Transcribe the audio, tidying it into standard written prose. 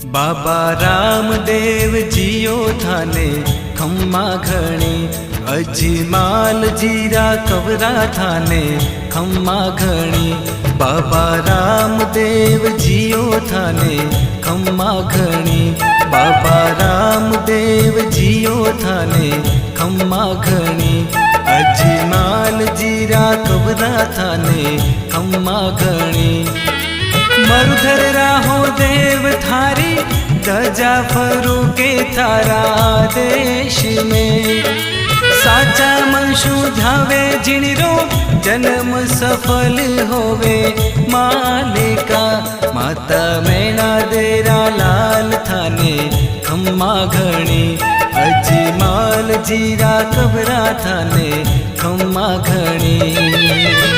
बाबा रामदेव जियो थाने खम्मा घणी, अजमाल जीरा कवरा थाने खम्मा घणी। बाबा रामदेव जियो थाने खम्मा घणी, बाबा रामदेव जियो थाने खम्मा घणी। अजमाल जीरा कवरा थाने खम्मा घणी। मरुधर राहो देव थारी, ध्वजा फरूके थारा देश में। साचा मनशु ध्यावे जिणरो, जन्म सफल होवे मालिका। माता मैना देरा लाल थाने खम्मा घणी, अजमाल जीरा कबरा थाने खम्मा घणी।